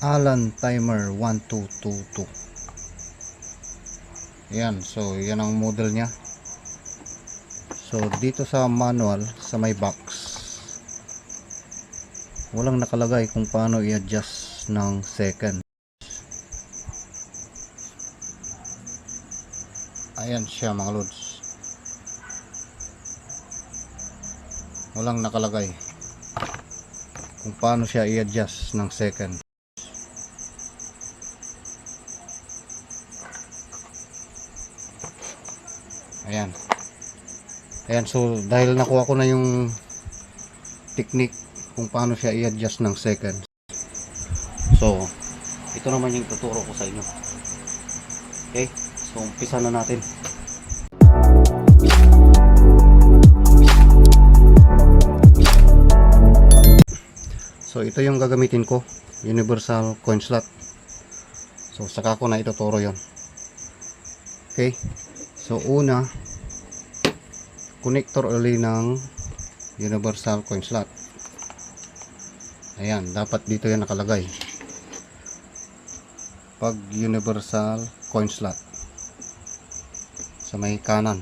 Alan Timer 1222. Yan, so yan ang model niya. So dito sa manual, sa may box, walang nakalagay kung paano i-adjust ng second. Ayan siya mga lods, walang nakalagay kung paano siya i-adjust ng second. Ayan. Ayan, so dahil nakuha ko na yung technique kung paano siya i-adjust ng second, so ito naman yung tuturo ko sa inyo. Okay, so umpisa na natin. So ito yung gagamitin ko, universal coin slot. So saka ko na ituturo yon. Okay, so una, connector uli ng universal coin slot. Ayan, dapat dito yan nakalagay, pag universal coin slot sa may kanan.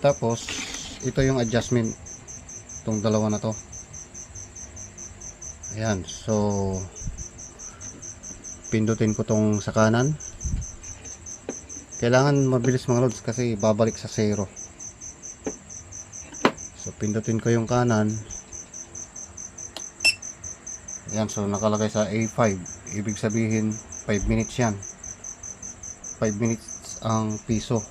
Tapos ito yung adjustment, itong dalawa na to. Ayan, so pindutin ko tong sa kanan. Kailangan mabilis mga lods kasi babalik sa 0. So pindutin ko yung kanan. Ayan, so nakalagay sa A5, ibig sabihin 5 minutes yan. 5 minutes ang piso.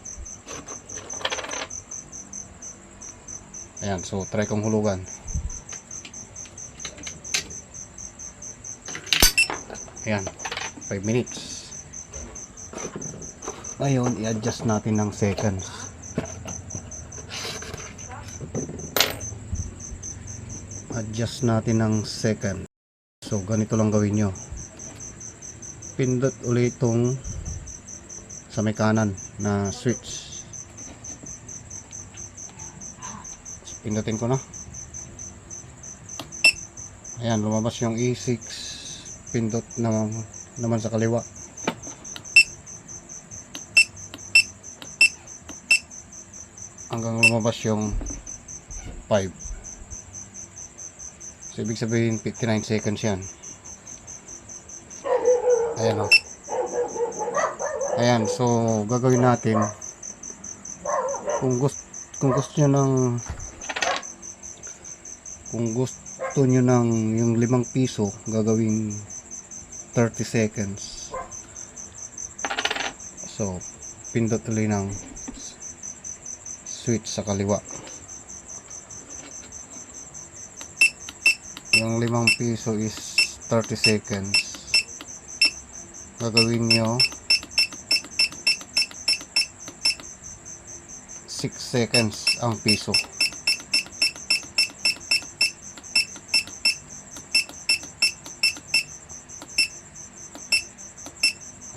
Ayan, so try kong hulugan. Ayan, 5 minutes. Ngayon, i-adjust natin ng seconds. Adjust natin ng second. So, ganito lang gawin nyo. Pindot ulit itong sa may kanan na switch. So, pindutin ko na. Ayan, lumabas yung E6. Pindot naman sa kaliwa. Hanggang lumabas yung 5. So ibig sabihin 59 seconds yan. Ayan o. Ayan, so gagawin natin, kung gusto nyo ng yung 5 piso, gagawin 30 seconds. So pindot ulit ng switch sa kaliwa. Yung 5 piso is 30 seconds. Gagawin nyo 6 seconds ang piso.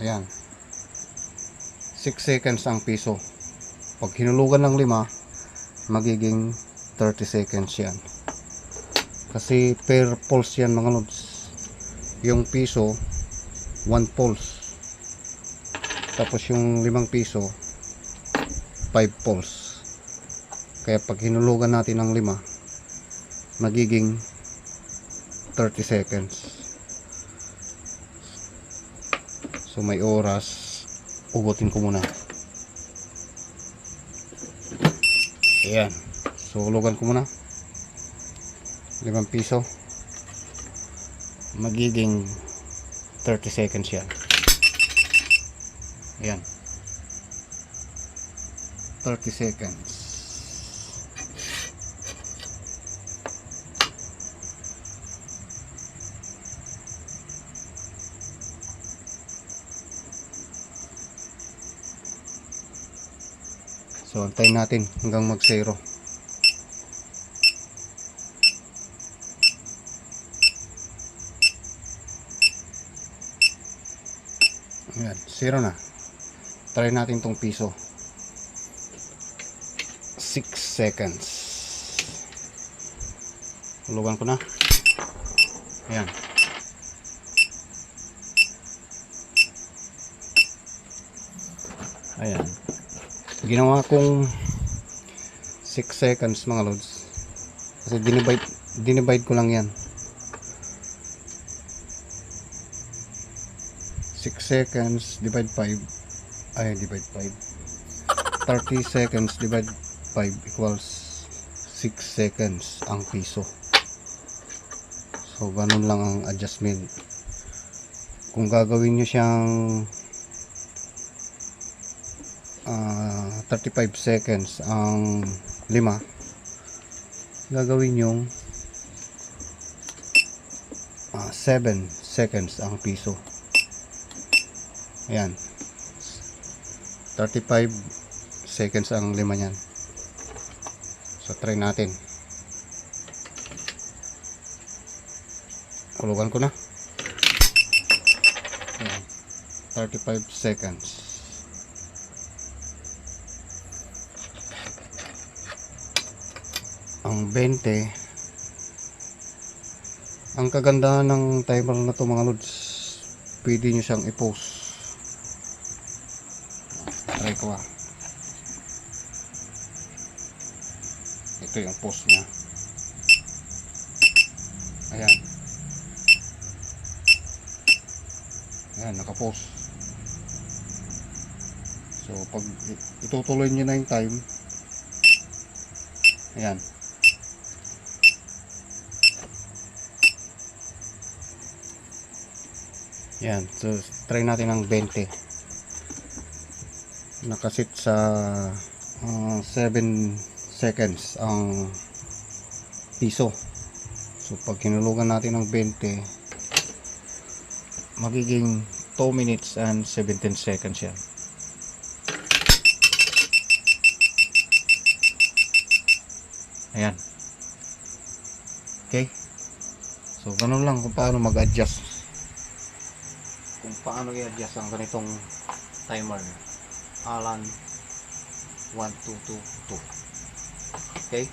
Ayan, 6 seconds ang piso. Pag hinulugan ng 5, magiging 30 seconds yan. Kasi per pulse yan mga lods. Yung piso 1 pulse. Tapos yung 5 piso 5 pulse. Kaya pag hinulugan natin ng 5, magiging 30 seconds. So may oras, ugutin ko muna. Ayan, so hulugan ko muna 5 piso, magiging 30 seconds yan. Ayan, 30 seconds. So antayin natin hanggang mag 0. Ayan, 0 na. Try natin tong piso. 6 seconds. Hulugan ko na. Ayan. Ayan. Ginawa kong 6 seconds mga lods. Kasi dinivide ko lang yan. 6 seconds divide 5. Ay, divide 5. 30 seconds divide 5 equals 6 seconds ang piso. So, ganun lang ang adjustment. Kung gagawin nyo siyang 35 seconds ang 5, gagawin yung 7 seconds ang piso. Ayan, 35 seconds ang 5 niyan. So try natin. Hulugan ko na. Ayan, 35 seconds. Ang 20. Ang kagandahan ng timer na to mga lods, pwede nyo siyang i-pause. Try ko ito yung pause nya. Ayan, naka-pause. So pag itutuloy nyo na yung time, ayan, so try natin ng 20. Nakasit sa 7 seconds ang piso. So pag hinulugan natin ng 20, magiging 2 minutes and 17 seconds yan. Ayan. Okay, so ganun lang kung paano mag-adjust, kung paano i-adjust ang ganitong timer Allen 1222. Okay.